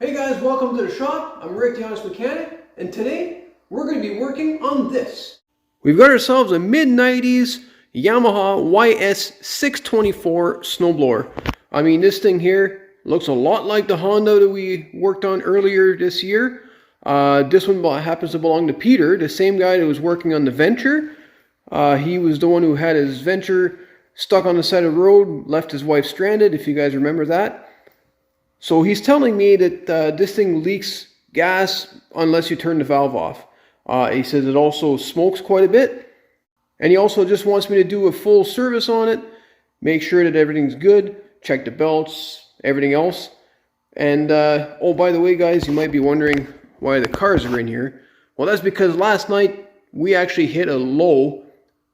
Hey guys, welcome to the shop. I'm Rick, the Honest Mechanic, and today we're going to be working on this. We've got ourselves a mid-90s Yamaha YS624 snowblower. I mean, this thing here looks a lot like the Honda that we worked on earlier this year. This one happens to belong to Peter, the same guy that was working on the Venture. He was the one who had his Venture stuck on the side of the road, left his wife stranded, if you guys remember that. So he's telling me that this thing leaks gas unless you turn the valve off. He says it also smokes quite a bit. And he also just wants me to do a full service on it, make sure that everything's good, check the belts, everything else. And, oh, by the way, guys, you might be wondering why the cars are in here. Well, that's because last night we actually hit a low.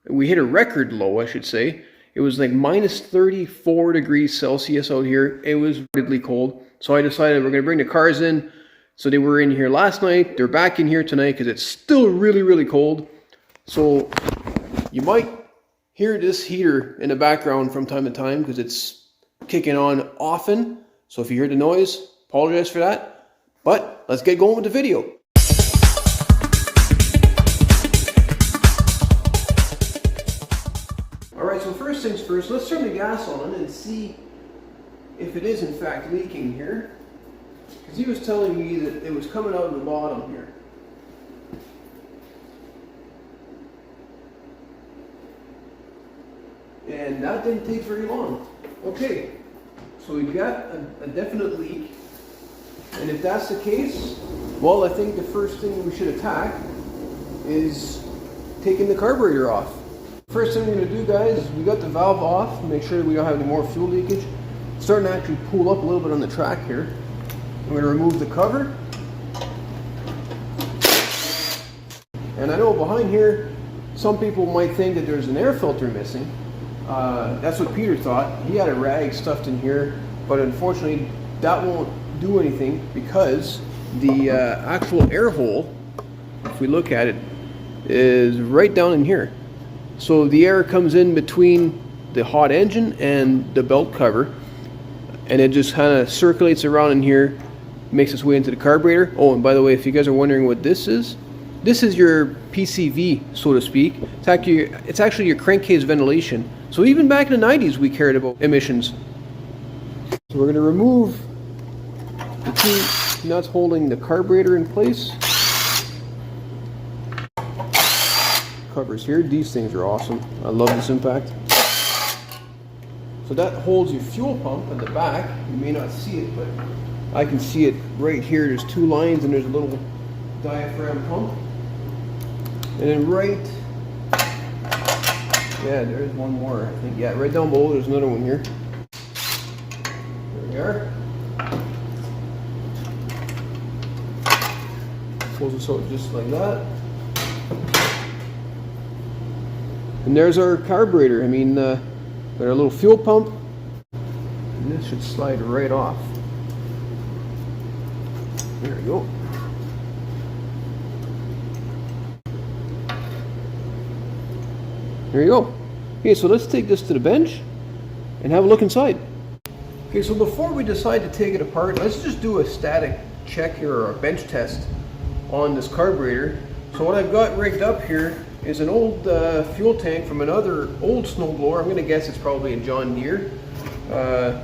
We hit a record low, I should say. It was like minus 34 degrees Celsius out here. It was really cold. So I decided we're going to bring the cars in. So they were in here last night. They're back in here tonight because it's still really, really cold. So you might hear this heater in the background from time to time because it's kicking on often. So if you hear the noise, apologize for that. But let's get going with the video. Alright, so first things first, let's turn the gas on and see if it is in fact leaking here. Because he was telling me that it was coming out of the bottom here. And that didn't take very long. Okay, so we've got a definite leak. And if that's the case, well, I think the first thing we should attack is taking the carburetor off. First thing we're going to do, guys, is we got the valve off, make sure we don't have any more fuel leakage. It's starting to actually pull up a little bit on the track here. I'm going to remove the cover. And I know behind here, some people might think that there's an air filter missing. That's what Peter thought. He had a rag stuffed in here, but unfortunately that won't do anything because the actual air hole, if we look at it, is right down in here. So the air comes in between the hot engine and the belt cover, and it just kind of circulates around in here, makes its way into the carburetor. Oh, and by the way, if you guys are wondering what this is your PCV, so to speak. It's actually your crankcase ventilation. So even back in the 90s, we cared about emissions. So we're going to remove the two nuts holding the carburetor in place. Covers here. These things are awesome. I love this impact. So that holds your fuel pump at the back. You may not see it, but I can see it right here. There's two lines and there's a little diaphragm pump. And then right, yeah, there's one more, I think. Yeah, right down below there's another one here. There we are. Pulls this out just like that. And there's our carburetor. I mean, got our little fuel pump. And this should slide right off. There we go. There you go. Okay, so let's take this to the bench and have a look inside. Okay, so before we decide to take it apart, let's just do a static check here, or a bench test on this carburetor. So what I've got rigged up here is an old fuel tank from another old snowblower. I'm going to guess it's probably a John Deere.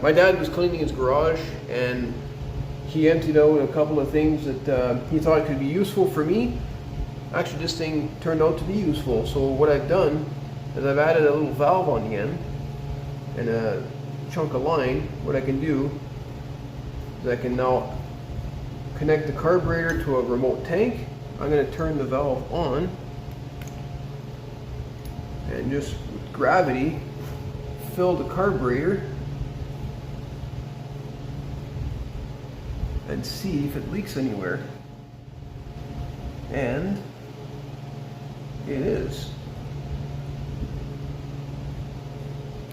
My dad was cleaning his garage and he emptied out a couple of things that he thought could be useful for me. Actually, this thing turned out to be useful. So what I've done is I've added a little valve on the end and a chunk of line. What I can do is I can now connect the carburetor to a remote tank. I'm going to turn the valve on and just with gravity fill the carburetor and see if it leaks anywhere. And it is.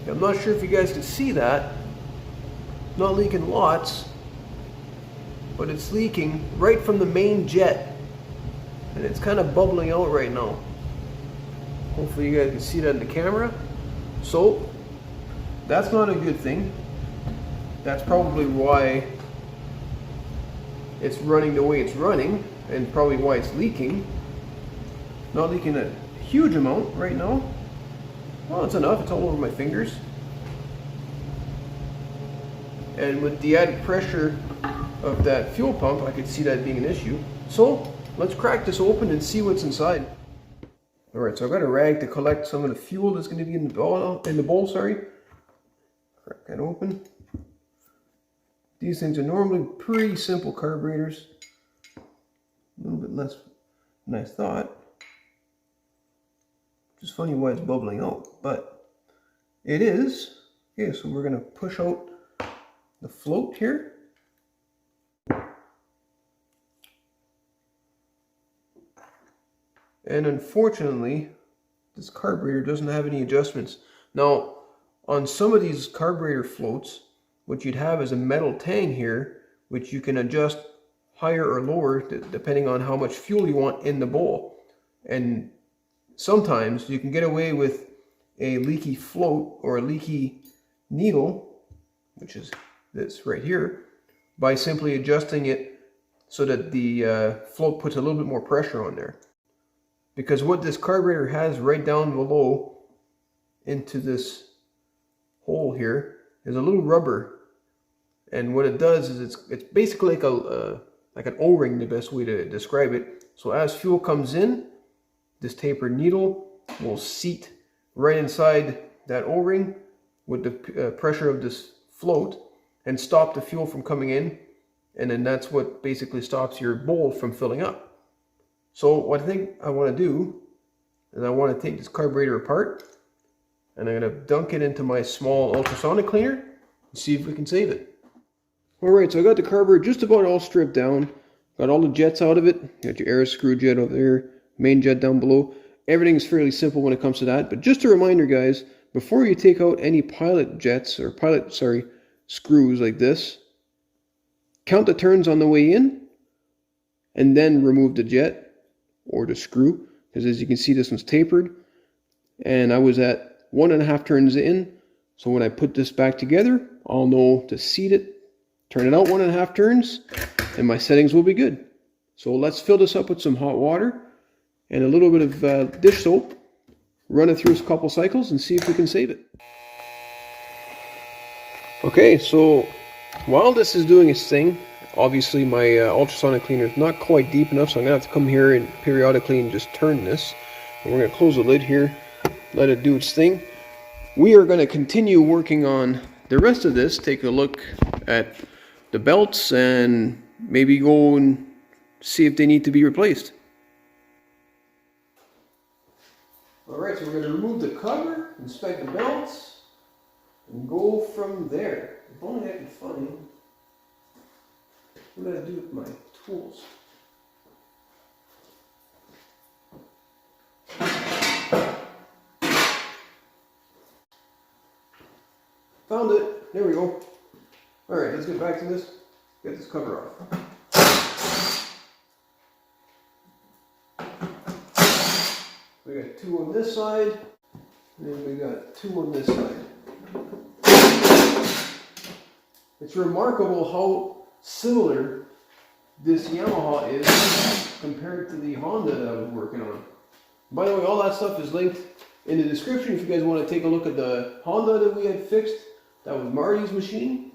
I'm not sure if you guys can see that. Not leaking lots, but it's leaking right from the main jet. And it's kind of bubbling out right now. Hopefully you guys can see that in the camera. So that's not a good thing. That's probably why it's running the way it's running, and probably why it's leaking. Not leaking a huge amount right now. Well, it's enough. It's all over my fingers. And with the added pressure of that fuel pump, I could see that being an issue. So let's crack this open and see what's inside. All right, so I've got a rag to collect some of the fuel that's going to be in the bowl. Sorry. Crack that open. These things are normally pretty simple carburetors. A little bit less than I thought. It's funny why it's bubbling out, but it is. Okay, so we're going to push out the float here. And unfortunately, this carburetor doesn't have any adjustments. Now, on some of these carburetor floats, what you'd have is a metal tang here, which you can adjust higher or lower depending on how much fuel you want in the bowl. And sometimes you can get away with a leaky float or a leaky needle, which is this right here, by simply adjusting it so that the float puts a little bit more pressure on there. Because what this carburetor has right down below into this hole here is a little rubber, and what it does is it's basically like an O-ring, the best way to describe it. So as fuel comes in, this tapered needle will seat right inside that O-ring with the pressure of this float and stop the fuel from coming in, and then that's what basically stops your bowl from filling up. So what I think I want to do is I want to take this carburetor apart, and I'm going to dunk it into my small ultrasonic cleaner and see if we can save it. Alright, so I got the carburetor just about all stripped down. Got all the jets out of it. Got your air screw jet over there, main jet down below. Everything's fairly simple when it comes to that. But just a reminder, guys, before you take out any pilot jets, or screws like this, count the turns on the way in, and then remove the jet or the screw, because as you can see, this one's tapered, and I was at 1.5 turns in. So when I put this back together, I'll know to seat it, turn it out 1.5 turns, and my settings will be good. So let's fill this up with some hot water and a little bit of dish soap, run it through a couple cycles and see if we can save it. Okay, so while this is doing its thing, obviously my ultrasonic cleaner is not quite deep enough, so I'm going to have to come here and periodically and just turn this. And we're going to close the lid here, let it do its thing. We are going to continue working on the rest of this, take a look at the belts, and maybe go and see if they need to be replaced. Alright, so we're going to remove the cover, inspect the belts, and go from there. If only I can find what I do with my tools. Found it. There we go. Alright, let's get back to this. Get this cover off. We got 2 on this side, and then we got 2 on this side. It's remarkable how similar this Yamaha is compared to the Honda that I was working on. By the way, all that stuff is linked in the description if you guys want to take a look at the Honda that we had fixed. That was Marty's machine.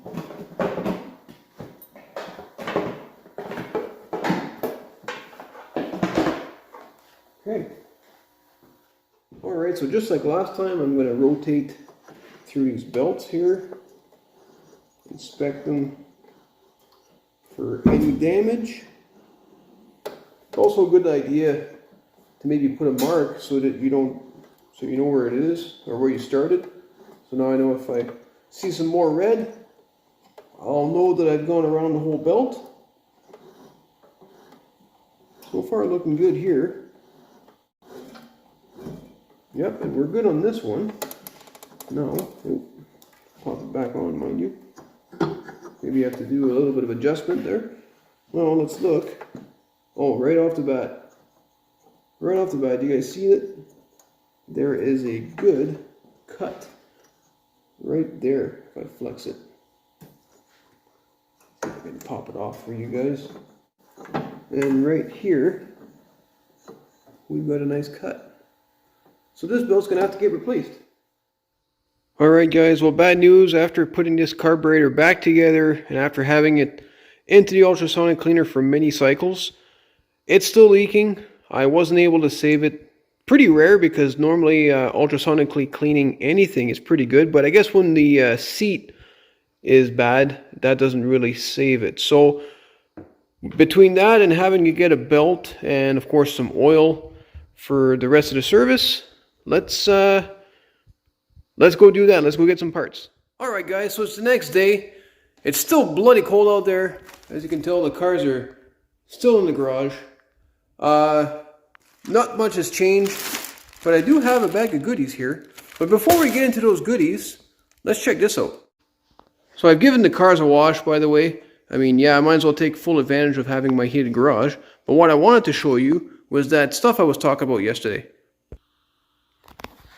Okay. Alright, so just like last time, I'm going to rotate through these belts here, inspect them for any damage. It's also a good idea to maybe put a mark so that you know where it is or where you started. So now I know if I see some more red, I'll know that I've gone around the whole belt. So far looking good here. Yep, and we're good on this one. Now, pop it back on, mind you. Maybe you have to do a little bit of adjustment there. Well, let's look. Oh, right off the bat. Right off the bat, do you guys see it? There is a good cut right there if I flex it. See if I can pop it off for you guys. And right here, we've got a nice cut. So this belt's gonna have to get replaced. Alright guys, well, bad news. After putting this carburetor back together and after having it into the ultrasonic cleaner for many cycles, it's still leaking. I wasn't able to save it. Pretty rare because normally ultrasonically cleaning anything is pretty good, but I guess when the seat is bad, that doesn't really save it. So between that and having to get a belt and of course some oil for the rest of the service, let's go do that. Let's go get some parts. Alright guys, so it's the next day. It's still bloody cold out there. As you can tell, the cars are still in the garage. Not much has changed, but I do have a bag of goodies here. But before we get into those goodies, let's check this out. So I've given the cars a wash, by the way. I mean, yeah, I might as well take full advantage of having my heated garage. But what I wanted to show you was that stuff I was talking about yesterday.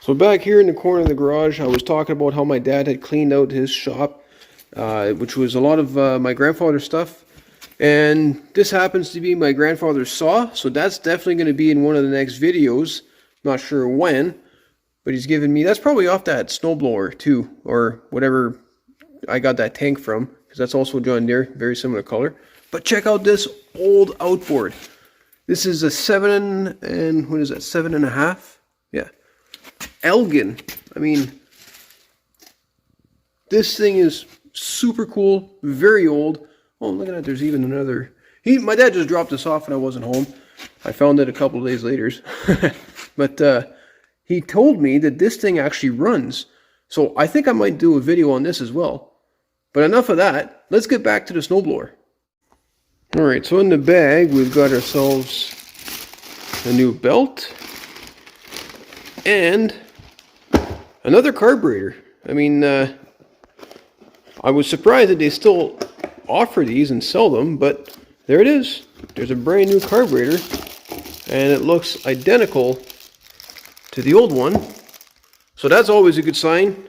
So back here in the corner of the garage, I was talking about how my dad had cleaned out his shop, which was a lot of my grandfather's stuff. And this happens to be my grandfather's saw, so that's definitely going to be in one of the next videos. Not sure when, but he's given me, that's probably off that snowblower too, or whatever I got that tank from, because that's also John Deere, very similar color. But check out this old outboard. This is a 7.5? Yeah. Elgin. I mean, this thing is super cool, very old. Oh, look at that, there's even another. My dad just dropped this off when I wasn't home. I found it a couple of days later. But he told me that this thing actually runs. So I think I might do a video on this as well. But enough of that. Let's get back to the snowblower. Alright, so in the bag we've got ourselves a new belt. And another carburetor. I mean, I was surprised that they still offer these and sell them, but there it is. There's a brand new carburetor and it looks identical to the old one, so that's always a good sign.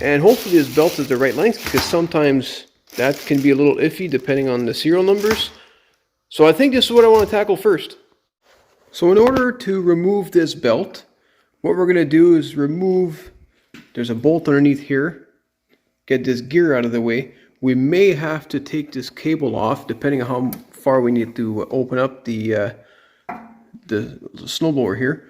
And hopefully this belt is the right length, because sometimes that can be a little iffy depending on the serial numbers. So I think this is what I want to tackle first. So in order to remove this belt, what we're going to do is remove, there's a bolt underneath here, get this gear out of the way. We may have to take this cable off depending on how far we need to open up the snowblower here.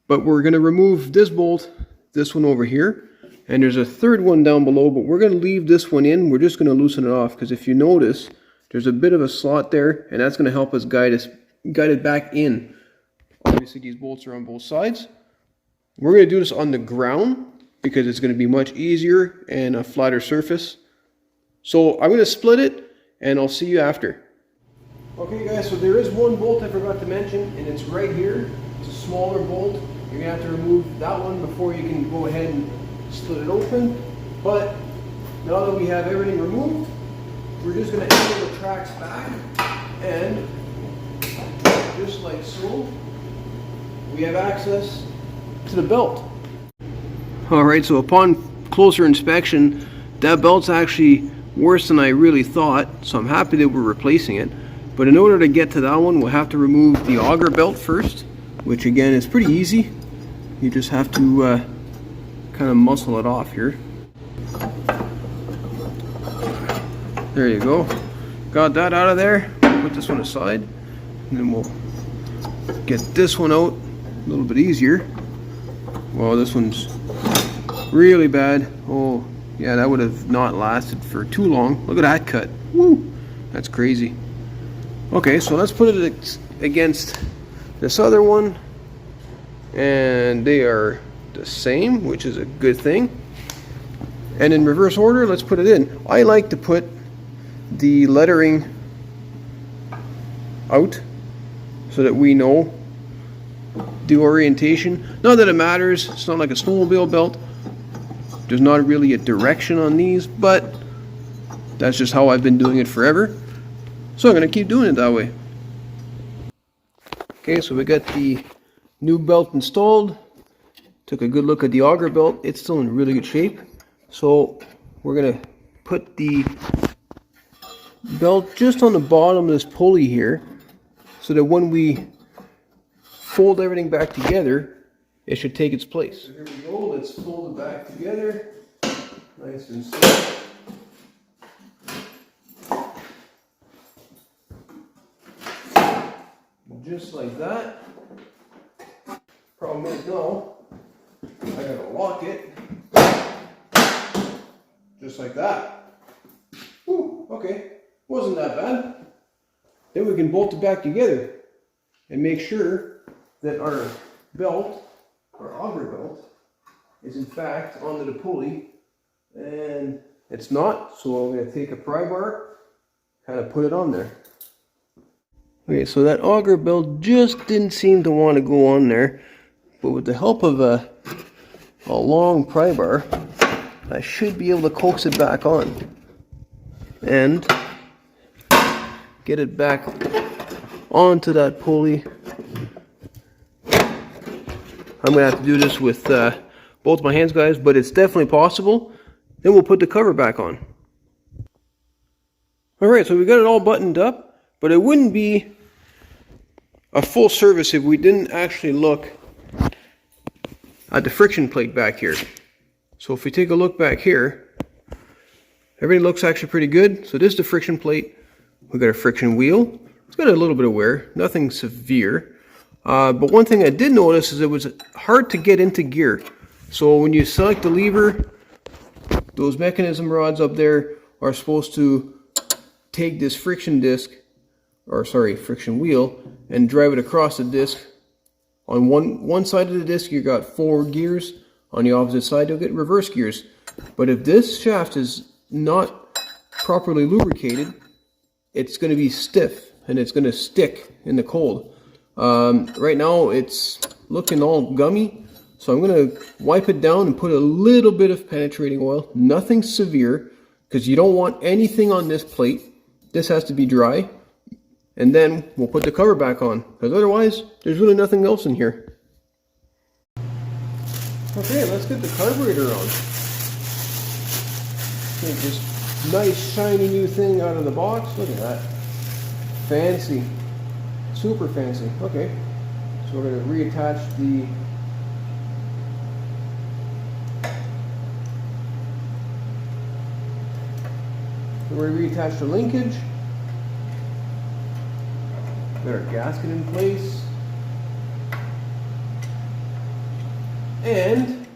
But we're going to remove this bolt, this one over here, and there's a third one down below, but we're going to leave this one in. We're just going to loosen it off, because if you notice, there's a bit of a slot there, and that's going to help us guide it back in. Obviously these bolts are on both sides. We're going to do this on the ground because it's going to be much easier and a flatter surface. So I'm going to split it and I'll see you after. Okay guys, so there is one bolt I forgot to mention, and it's right here. It's a smaller bolt. You're going to have to remove that one before you can go ahead and split it open. But now that we have everything removed, we're just going to angle the tracks back, and just like so, we have access to the belt. Alright, so upon closer inspection, that belt's actually worse than I really thought, so I'm happy that we're replacing it. But in order to get to that one, we'll have to remove the auger belt first, which again is pretty easy. You just have to kind of muscle it off here. There you go. Got that out of there. Put this one aside, and then we'll get this one out a little bit easier. Well, this one's really bad. Oh yeah, that would have not lasted for too long. Look at that cut. Woo, that's crazy. Okay, so let's put it against this other one, and they are the same, which is a good thing. And in reverse order, let's put it in. I like to put the lettering out so that we know the orientation. Not that it matters, it's not like a snowmobile belt. There's not really a direction on these, but that's just how I've been doing it forever. So I'm going to keep doing it that way. Okay, so we got the new belt installed. Took a good look at the auger belt. It's still in really good shape. So we're going to put the belt just on the bottom of this pulley here. so that when we fold everything back together, it should take its place. So here we go, let's fold it back together, nice and slow. Just like that. Problem is now, I gotta lock it, just like that. Ooh, okay, wasn't that bad. Then we can bolt it back together and make sure that our belt, our auger belt, is in fact onto the pulley, and it's not, so I'm going to take a pry bar, kind of put it on there. Okay, so that auger belt just didn't seem to want to go on there, but with the help of a long pry bar, I should be able to coax it back on and get it back onto that pulley. I'm going to have to do this with both my hands, guys, but it's definitely possible. Then we'll put the cover back on. Alright, so we got it all buttoned up, but it wouldn't be a full service if we didn't actually look at the friction plate back here. So if we take a look back here, everything looks actually pretty good. So this is the friction plate. We've got a friction wheel. It's got a little bit of wear, nothing severe. But one thing I did notice is it was hard to get into gear. So when you select the lever, those mechanism rods up there are supposed to take this friction disc, or sorry, friction wheel, and drive it across the disc. On one side of the disc you got forward gears, on the opposite side you'll get reverse gears. But if this shaft is not properly lubricated, it's going to be stiff and it's going to stick in the cold. Right now it's looking all gummy, so I'm going to wipe it down and put a little bit of penetrating oil, nothing severe, because you don't want anything on this plate. This has to be dry, and then we'll put the cover back on, because otherwise there's really nothing else in here. Okay, let's get the carburetor on. Take this nice shiny new thing out of the box. Look at that. Fancy. Super fancy. Okay, so we're going to reattach the linkage. Got our gasket in place. And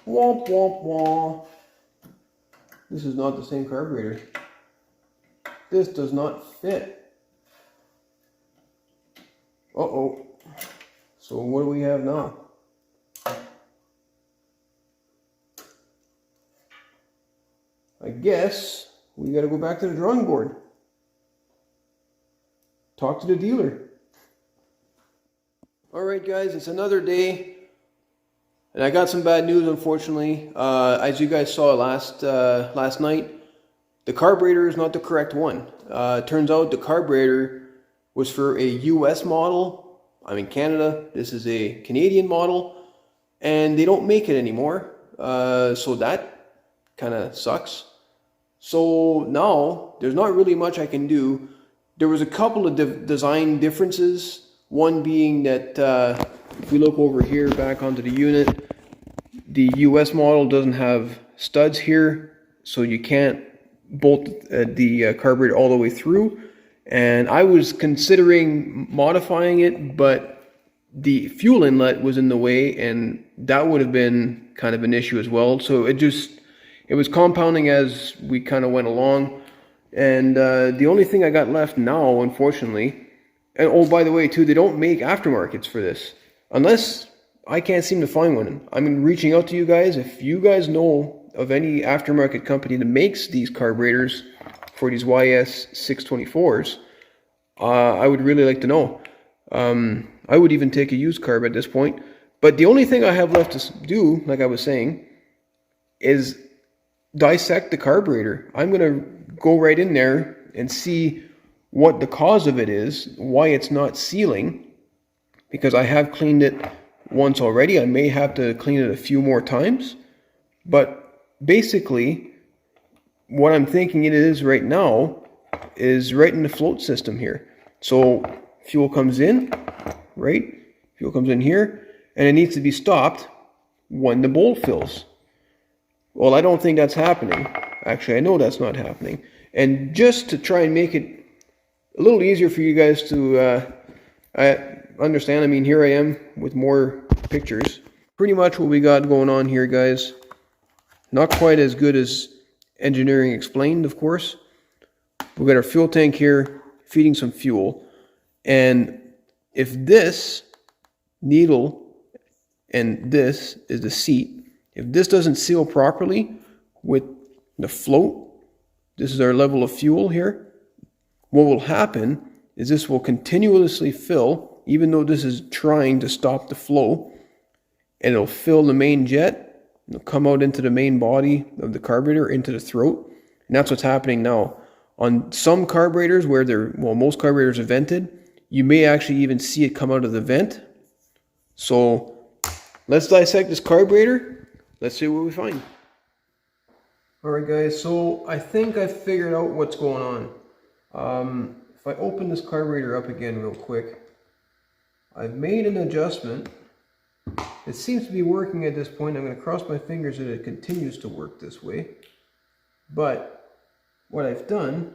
womp womp womp. This is not the same carburetor. This does not fit. Uh-oh. So what do we have now? I guess we got to go back to the drawing board. Talk to the dealer. Alright guys, it's another day. And I got some bad news, unfortunately. As you guys saw last night, the carburetor is not the correct one. It turns out the carburetor was for a US model. I'm in Canada. This is a Canadian model. And they don't make it anymore. So that kind of sucks. So now, there's not really much I can do. There was a couple of design differences. One being that if we look over here back onto the unit, the US model doesn't have studs here, so you can't bolt the carburetor all the way through. And I was considering modifying it, but the fuel inlet was in the way, and that would have been kind of an issue as well. So it was compounding as we kind of went along. And the only thing I got left now, unfortunately, and oh, by the way, too, they don't make aftermarkets for this. Unless I can't seem to find one. I'm reaching out to you guys. If you guys know of any aftermarket company that makes these carburetors for these YS624s, I would really like to know. I would even take a used carb at this point. But the only thing I have left to do, like I was saying, is dissect the carburetor. I'm going to go right in there and see what the cause of it is, why it's not sealing, because I have cleaned it once already. I may have to clean it a few more times, but basically what I'm thinking it is right now is right in the float system here. So fuel comes in, right? Fuel comes in here, and it needs to be stopped when the bowl fills. Well, I don't think that's happening. Actually, I know that's not happening. And just to try and make it a little easier for you guys to understand, I mean, here I am with more pictures. Pretty much what we got going on here, guys. Not quite as good as engineering explained, of course. We've got our fuel tank here feeding some fuel. And if this needle and this is the seat, if this doesn't seal properly with the float, this is our level of fuel here, what will happen is this will continuously fill, even though this is trying to stop the flow, and it'll fill the main jet, it'll come out into the main body of the carburetor, into the throat, and that's what's happening now. On some carburetors where most carburetors are vented, you may actually even see it come out of the vent. So let's dissect this carburetor. Let's see what we find. Alright guys, so I think I figured out what's going on. If I open this carburetor up again real quick, I've made an adjustment. It seems to be working at this point. I'm going to cross my fingers that it continues to work this way. But what I've done,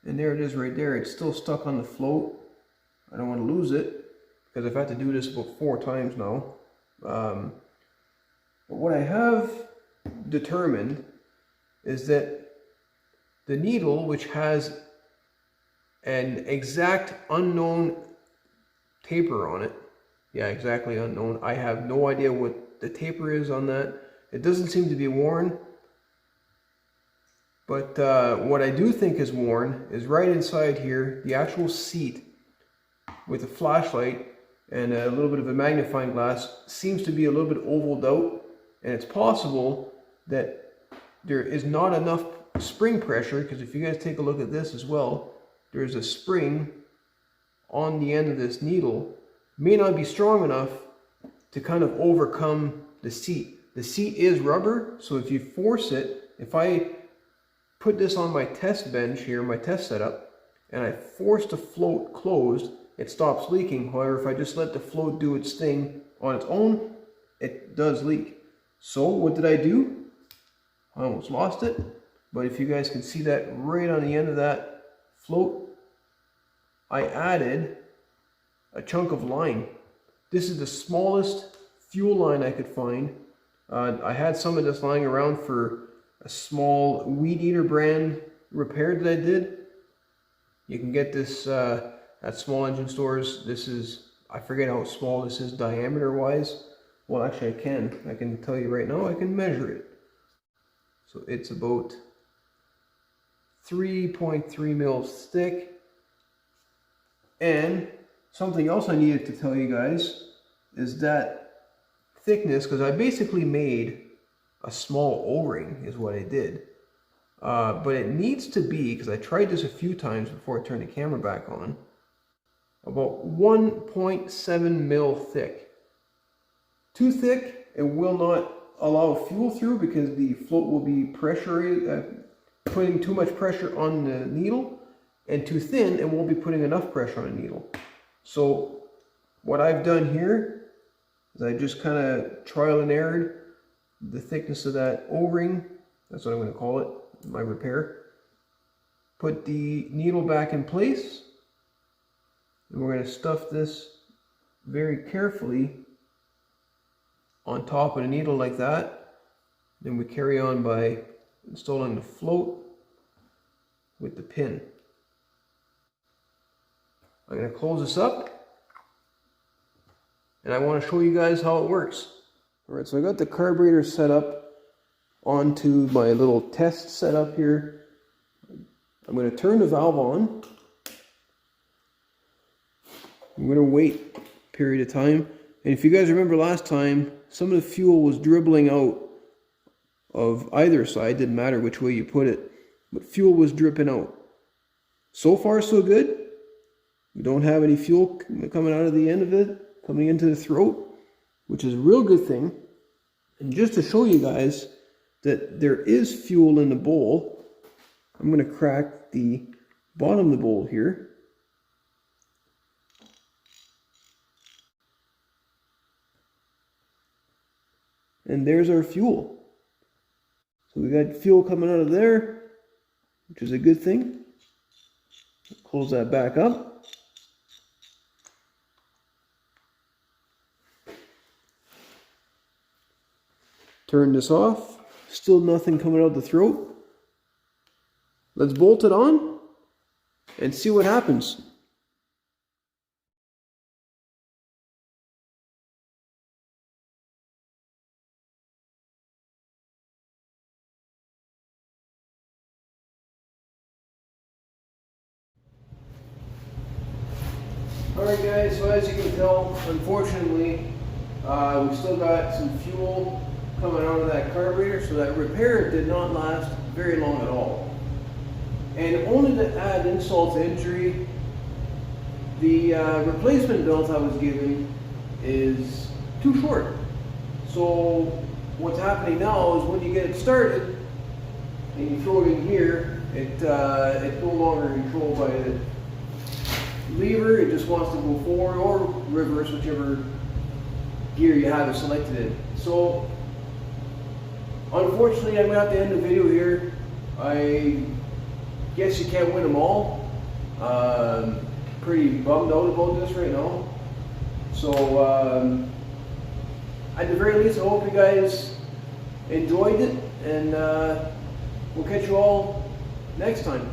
and there it is right there, it's still stuck on the float. I don't want to lose it because I've had to do this about 4 times now. But what I have determined is that the needle, which has an exact unknown taper on it, yeah, exactly unknown. I have no idea what the taper is on that. It doesn't seem to be worn. But what I do think is worn is right inside here, the actual seat with a flashlight and a little bit of a magnifying glass seems to be a little bit ovaled out, and it's possible that there is not enough spring pressure, because if you guys take a look at this as well, there's a spring on the end of this needle. May not be strong enough to kind of overcome the seat. The seat is rubber, so if you force it, if I put this on my test bench here, my test setup, and I force the float closed, it stops leaking. However, if I just let the float do its thing on its own, it does leak. So what did I do? I almost lost it, but if you guys can see that right on the end of that float, I added a chunk of line. This is the smallest fuel line I could find. I had some of this lying around for a small Weed Eater brand repair that I did. You can get this at small engine stores. This is, I forget how small this is diameter wise. Well, actually I can tell you right now, I can measure it. So it's about 3.3 mils thick. And something else I needed to tell you guys is that thickness, because I basically made a small O-ring is what I did. But it needs to be, because I tried this a few times before I turned the camera back on, about 1.7 mil thick. Too thick, it will not allow fuel through because the float will be putting too much pressure on the needle, and too thin, it won't be putting enough pressure on the needle. So what I've done here is I just kind of trial and errored the thickness of that O-ring. That's what I'm going to call it, my repair. Put the needle back in place, and we're going to stuff this very carefully on top of the needle like that. Then we carry on by installing the float with the pin. I'm going to close this up, and I want to show you guys how it works. Alright, so I got the carburetor set up onto my little test setup here. I'm going to turn the valve on. I'm going to wait a period of time. And if you guys remember last time, some of the fuel was dribbling out of either side. Didn't matter which way you put it, but fuel was dripping out. So far so good. We don't have any fuel coming out of the end of it, coming into the throat, which is a real good thing. And just to show you guys that there is fuel in the bowl, I'm going to crack the bottom of the bowl here. and there's our fuel. So we got fuel coming out of there, which is a good thing. Close that back up. Turn this off. Still nothing coming out the throat. Let's bolt it on and see what happens. Alright guys, so as you can tell, unfortunately, we still got some fuel coming out of that carburetor, so that repair did not last very long at all. And only to add insult to injury, the replacement belt I was given is too short. So what's happening now is when you get it started and you throw it in here, it's no longer controlled by the lever. It just wants to go forward or reverse, whichever gear you have it selected in. So unfortunately, I'm going to have to end the video here. I guess you can't win them all. Pretty bummed out about this right now. So at the very least, I hope you guys enjoyed it, and we'll catch you all next time.